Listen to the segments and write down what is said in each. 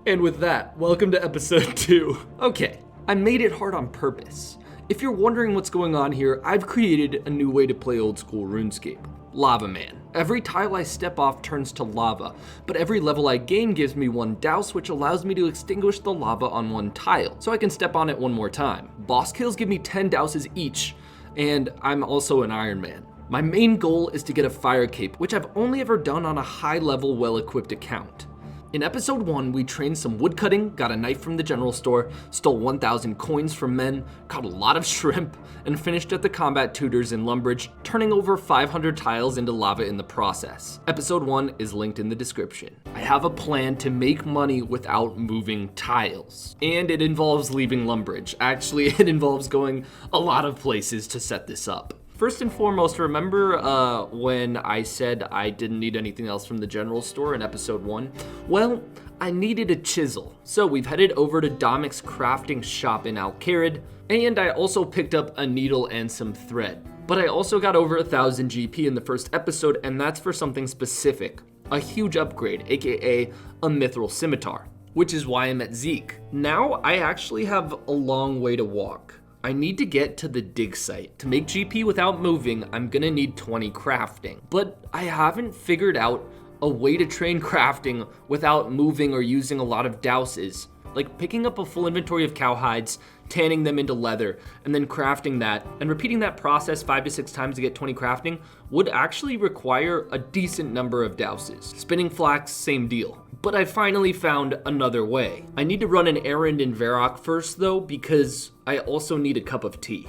And with that, welcome to episode 2. Okay, I made it hard on purpose. If you're wondering what's going on here, I've created a new way to play old school RuneScape. Lava Man. Every tile I step off turns to lava, but every level I gain gives me one douse, which allows me to extinguish the lava on one tile, so I can step on it one more time. Boss kills give me 10 douses each, and I'm also an Iron Man. My main goal is to get a fire cape, which I've only ever done on a high level, well-equipped account. In episode 1, we trained some woodcutting, got a knife from the general store, stole 1,000 coins from men, caught a lot of shrimp, and finished at the combat tutors in Lumbridge, turning over 500 tiles into lava in the process. Episode 1 is linked in the description. I have a plan to make money without moving tiles. And it involves leaving Lumbridge. Actually, it involves going a lot of places to set this up. First and foremost, remember when I said I didn't need anything else from the general store in episode 1? Well, I needed a chisel. So we've headed over to Domic's crafting shop in Archery, and I also picked up a needle and some thread. But I also got over 1,000 GP in the first episode, and that's for something specific. A huge upgrade, aka a mithril scimitar, which is why I'm at Zeke. Now I actually have a long way to walk. I need to get to the dig site. To make GP without moving, I'm gonna need 20 crafting. But I haven't figured out a way to train crafting without moving or using a lot of douses. Like picking up a full inventory of cow hides, tanning them into leather, and then crafting that, and repeating that process 5 to 6 times to get 20 crafting would actually require a decent number of douses. Spinning flax, same deal. But I finally found another way. I need to run an errand in Varrock first though, because I also need a cup of tea.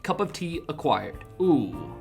Cup of tea acquired. Ooh.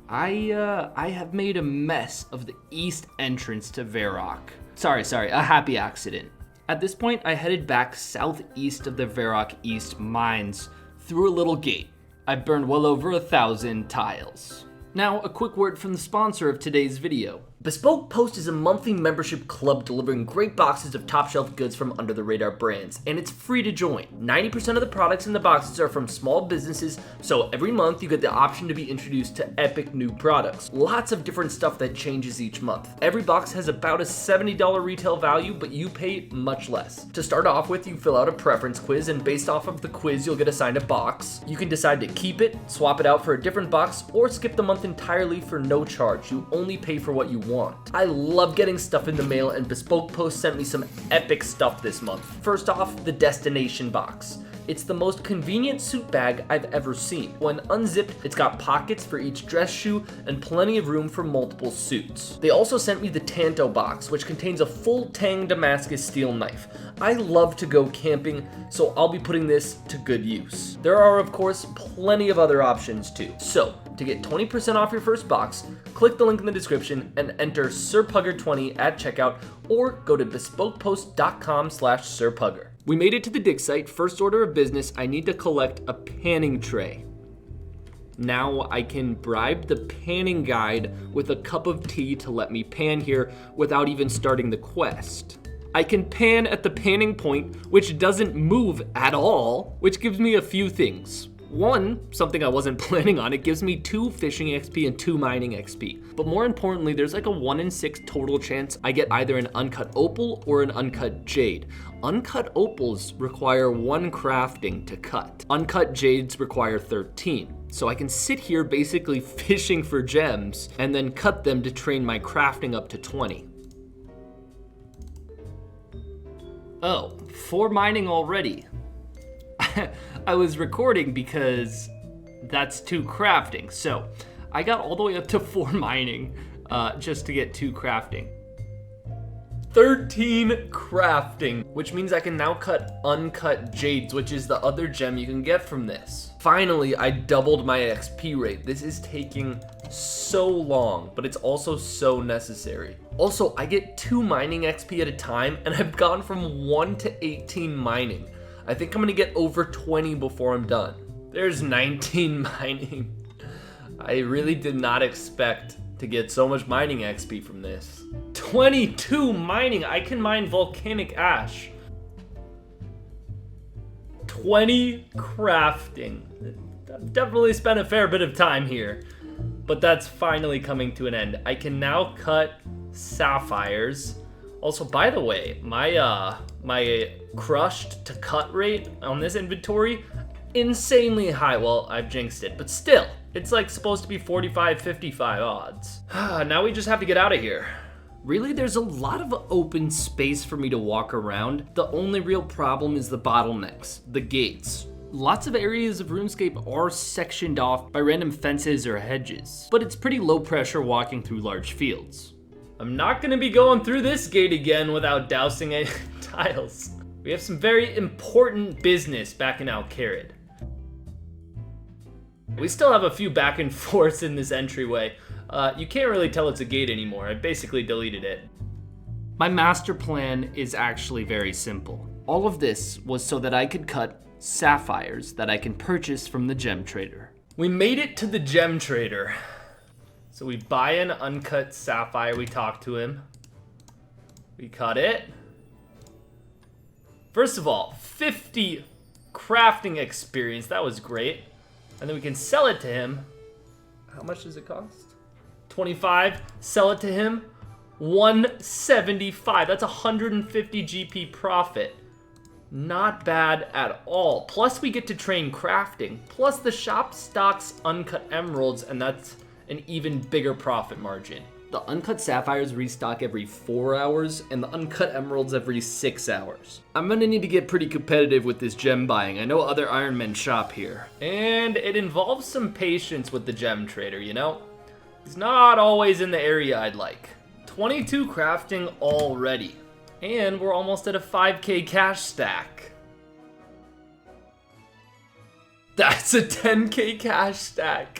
I have made a mess of the east entrance to Varrock. Sorry, a happy accident. At this point, I headed back southeast of the Varrock East mines through a little gate. I burned well over 1,000 tiles. Now, a quick word from the sponsor of today's video. Bespoke Post is a monthly membership club delivering great boxes of top shelf goods from under the radar brands, and it's free to join. 90% of the products in the boxes are from small businesses, so every month you get the option to be introduced to epic new products. Lots of different stuff that changes each month. Every box has about a $70 retail value, but you pay much less. To start off with, you fill out a preference quiz, and based off of the quiz, you'll get assigned a box. You can decide to keep it, swap it out for a different box, or skip the month entirely for no charge. You only pay for what you want. I love getting stuff in the mail, and Bespoke Post sent me some epic stuff this month. First off, the destination box. It's the most convenient suit bag I've ever seen. When unzipped, it's got pockets for each dress shoe and plenty of room for multiple suits. They also sent me the Tanto box, which contains a full Tang Damascus steel knife. I love to go camping, so I'll be putting this to good use. There are, of course, plenty of other options too. So, to get 20% off your first box, click the link in the description and enter sirpugger20 at checkout, or go to bespokepost.com/sirpugger. We made it to the dig site. First order of business, I need to collect a panning tray. Now I can bribe the panning guide with a cup of tea to let me pan here without even starting the quest. I can pan at the panning point, which doesn't move at all, which gives me a few things. One, something I wasn't planning on, it gives me 2 fishing XP and 2 mining XP. But more importantly, there's like a 1 in 6 total chance I get either an uncut opal or an uncut jade. Uncut opals require 1 crafting to cut. Uncut jades require 13. So I can sit here basically fishing for gems and then cut them to train my crafting up to 20. Oh, 4 mining already. I was recording because that's 2 crafting. So I got all the way up to 4 mining just to get 2 crafting. 13 crafting, which means I can now cut uncut jades, which is the other gem you can get from this. Finally, I doubled my XP rate. This is taking so long, but it's also so necessary. Also, I get 2 mining XP at a time, and I've gone from 1 to 18 mining. I think I'm gonna get over 20 before I'm done. There's 19 mining. I really did not expect to get so much mining XP from this. 22 mining, I can mine volcanic ash. 20 crafting. I've definitely spent a fair bit of time here, but that's finally coming to an end. I can now cut sapphires. Also, by the way, my crushed to cut rate on this inventory, insanely high. Well, I've jinxed it, but still, it's like supposed to be 45, 55 odds. Now we just have to get out of here. Really, there's a lot of open space for me to walk around. The only real problem is the bottlenecks, the gates. Lots of areas of RuneScape are sectioned off by random fences or hedges, but it's pretty low pressure walking through large fields. I'm not gonna be going through this gate again without dousing any tiles. We have some very important business back in Archery. We still have a few back and forths in this entryway. You can't really tell it's a gate anymore. I basically deleted it. My master plan is actually very simple. All of this was so that I could cut sapphires that I can purchase from the gem trader. We made it to the gem trader. So we buy an uncut sapphire, we talk to him. We cut it. First of all, 50 crafting experience, that was great. And then we can sell it to him. How much does it cost? 25, sell it to him, 175. That's 150 GP profit. Not bad at all. Plus we get to train crafting. Plus the shop stocks uncut emeralds, and that's an even bigger profit margin. The uncut sapphires restock every 4 hours, and the uncut emeralds every 6 hours. I'm gonna need to get pretty competitive with this gem buying. I know other Iron Men shop here. And it involves some patience with the gem trader, you know? He's not always in the area I'd like. 22 crafting already. And we're almost at a 5K cash stack. That's a 10K cash stack.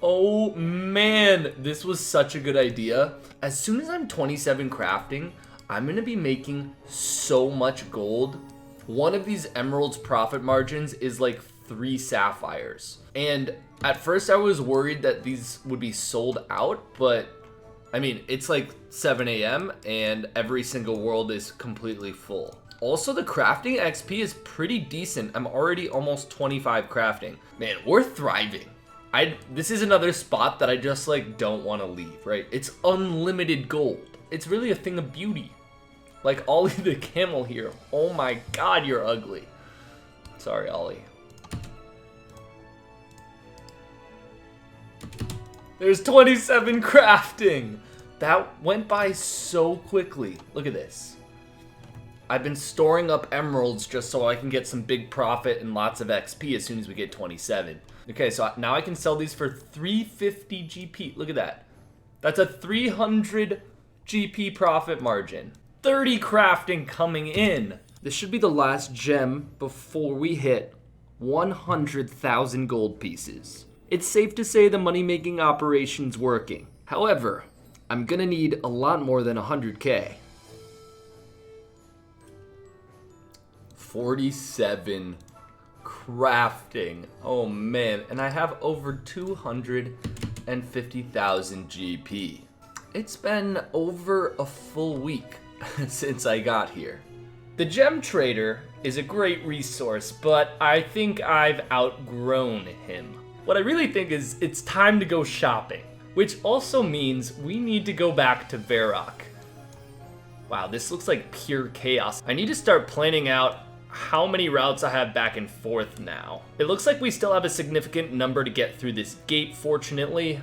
Oh man, this was such a good idea. As soon as I'm 27 crafting, I'm gonna be making so much gold. One of these emeralds profit margins is like 3 sapphires. And at first I was worried that these would be sold out, but I mean, it's like 7 a.m. and every single world is completely full. Also, the crafting XP is pretty decent. I'm already almost 25 crafting. Man, we're thriving. This is another spot that I just like don't want to leave, right? It's unlimited gold. It's really a thing of beauty. Like Ollie the camel here. Oh my god, you're ugly. Sorry, Ollie. There's 27 crafting. That went by so quickly. Look at this. I've been storing up emeralds just so I can get some big profit and lots of XP as soon as we get 27. Okay, so now I can sell these for 350 GP. Look at that. That's a 300 GP profit margin. 30 crafting coming in. This should be the last gem before we hit 100,000 gold pieces. It's safe to say the money-making operation's working. However, I'm gonna need a lot more than 100K. 47 crafting. Oh man, and I have over 250,000 GP. It's been over a full week since I got here. The gem trader is a great resource, but I think I've outgrown him. What I really think is it's time to go shopping, which also means we need to go back to Varrock. Wow, this looks like pure chaos. I need to start planning out how many routes I have back and forth now. It looks like we still have a significant number to get through this gate, fortunately.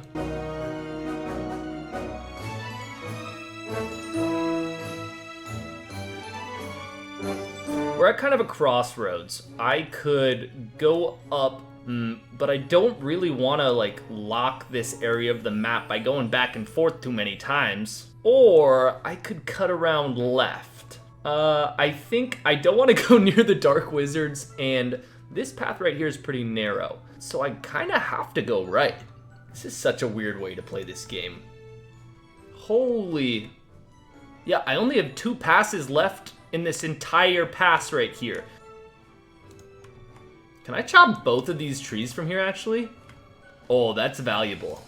We're at kind of a crossroads. I could go up, but I don't really want to like lock this area of the map by going back and forth too many times. Or I could cut around left. I think I don't want to go near the Dark Wizards, and this path right here is pretty narrow. So I kind of have to go right. This is such a weird way to play this game. Holy. Yeah, I only have 2 passes left in this entire pass right here. Can I chop both of these trees from here, actually? Oh, that's valuable.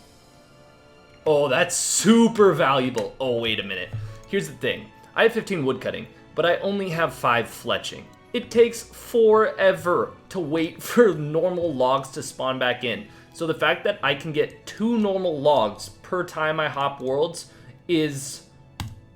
Oh, that's super valuable. Oh, wait a minute. Here's the thing. I have 15 woodcutting, but I only have 5 fletching. It takes forever to wait for normal logs to spawn back in. So the fact that I can get 2 normal logs per time I hop worlds is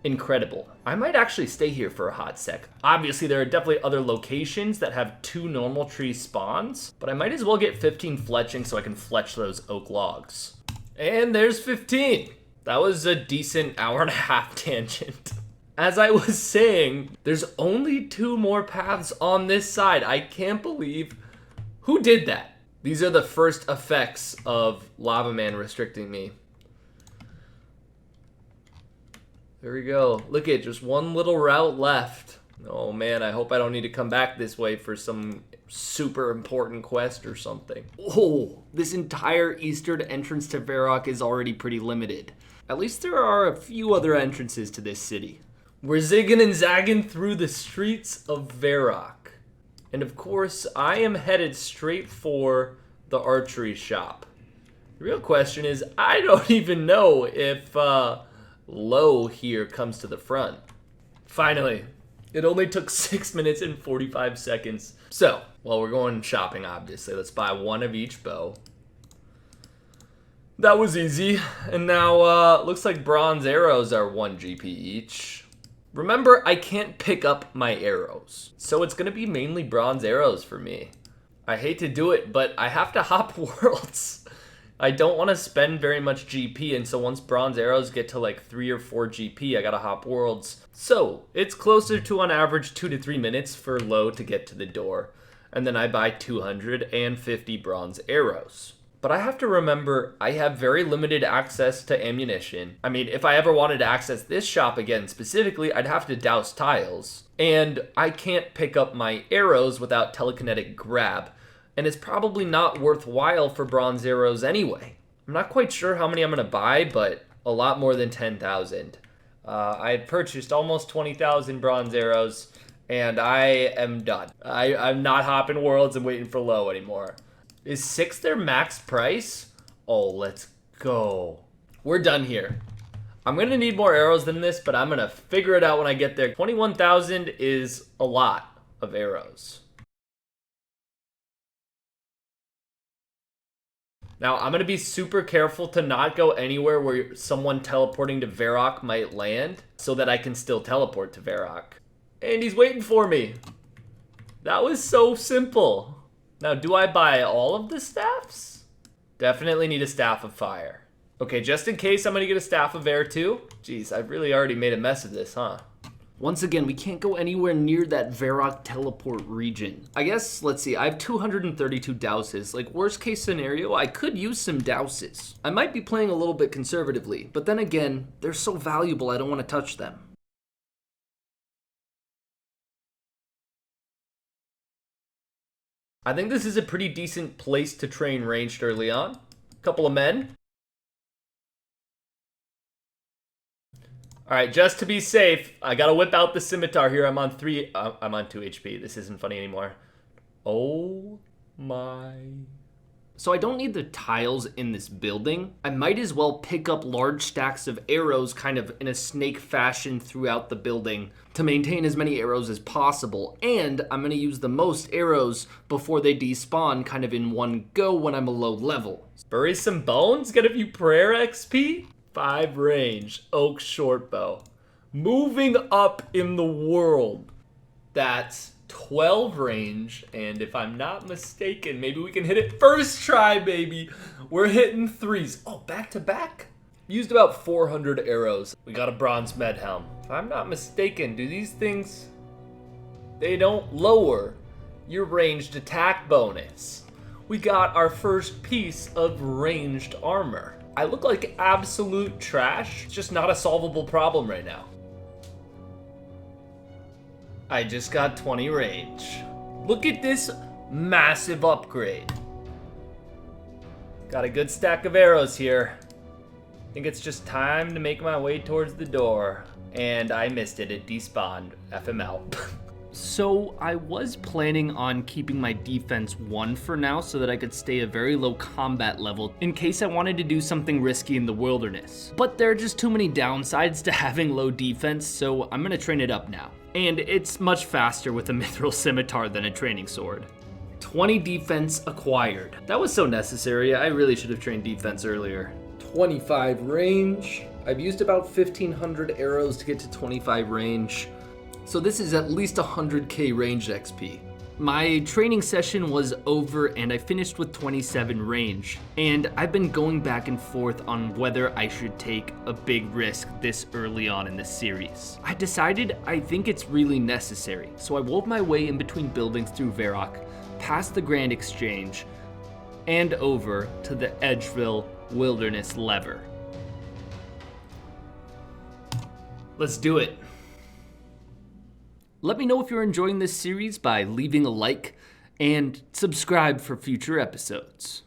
Incredible. I might actually stay here for a hot sec. Obviously, there are definitely other locations that have 2 normal tree spawns, but I might as well get 15 fletching so I can fletch those oak logs. And there's 15. That was a decent hour-and-a-half tangent. As I was saying, there's only 2 more paths on this side. I can't believe who did that. These are the first effects of Lava Man restricting me. There we go. Look at just one little route left. Oh man, I hope I don't need to come back this way for some super important quest or something. Oh, this entire eastern entrance to Varrock is already pretty limited. At least there are a few other entrances to this city. We're zigging and zagging through the streets of Varrock. And of course, I am headed straight for the archery shop. The real question is, I don't even know if Low here comes to the front. Finally, it only took 6 minutes and 45 seconds. So, well, we're going shopping, obviously. Let's buy 1 of each bow. That was easy. And now, looks like bronze arrows are 1 GP each. Remember, I can't pick up my arrows, so it's gonna be mainly bronze arrows for me. I hate to do it, but I have to hop worlds. I don't want to spend very much GP, and so once bronze arrows get to like 3 or 4 GP, I gotta hop worlds. So it's closer to on average 2 to 3 minutes for Low to get to the door, and then I buy 250 bronze arrows. But I have to remember, I have very limited access to ammunition. I mean, if I ever wanted to access this shop again specifically, I'd have to douse tiles. And I can't pick up my arrows without telekinetic grab. And it's probably not worthwhile for bronze arrows anyway. I'm not quite sure how many I'm gonna buy, but a lot more than 10,000. I had purchased almost 20,000 bronze arrows, and I am done. I'm not hopping worlds and waiting for Low anymore. Is 6 their max price? Oh, let's go. We're done here. I'm gonna need more arrows than this, but I'm gonna figure it out when I get there. 21,000 is a lot of arrows. Now, I'm gonna be super careful to not go anywhere where someone teleporting to Varrock might land, so that I can still teleport to Varrock. And he's waiting for me. That was so simple. Now, do I buy all of the staffs? Definitely need a Staff of Fire. Okay, just in case, I'm gonna get a Staff of Air too. Jeez, I've really already made a mess of this, huh? Once again, we can't go anywhere near that Varrock teleport region. I guess, let's see, I have 232 douses. Like, worst case scenario, I could use some douses. I might be playing a little bit conservatively, but then again, they're so valuable, I don't want to touch them. I think this is a pretty decent place to train ranged early on. Couple of men. All right, just to be safe, I gotta whip out the scimitar here. I'm on 2 HP. This isn't funny anymore. Oh my. So I don't need the tiles in this building. I might as well pick up large stacks of arrows kind of in a snake fashion throughout the building to maintain as many arrows as possible. And I'm gonna use the most arrows before they despawn kind of in one go when I'm a low level. Bury some bones, get a few prayer XP. 5 range, oak short bow. Moving up in the world. That's 12 range, and if I'm not mistaken, maybe we can hit it first try, baby. We're hitting 3s. Oh, back to back? Used about 400 arrows. We got a bronze med helm. If I'm not mistaken, do these things, they don't lower your ranged attack bonus. We got our first piece of ranged armor. I look like absolute trash. It's just not a solvable problem right now. I just got 20 range. Look at this massive upgrade. Got a good stack of arrows here. I think it's just time to make my way towards the door. And I missed it, it despawned. FML. So I was planning on keeping my defense 1 for now so that I could stay a very low combat level in case I wanted to do something risky in the wilderness. But there are just too many downsides to having low defense, so I'm gonna train it up now. And it's much faster with a mithril scimitar than a training sword. 20 defense acquired. That was so necessary. I really should have trained defense earlier. 25 range. I've used about 1,500 arrows to get to 25 range. So this is at least 100k range XP. My training session was over and I finished with 27 range, and I've been going back and forth on whether I should take a big risk this early on in the series. I decided I think it's really necessary, so I wove my way in between buildings through Varrock, past the Grand Exchange, and over to the Edgeville Wilderness Lever. Let's do it. Let me know if you're enjoying this series by leaving a like and subscribe for future episodes.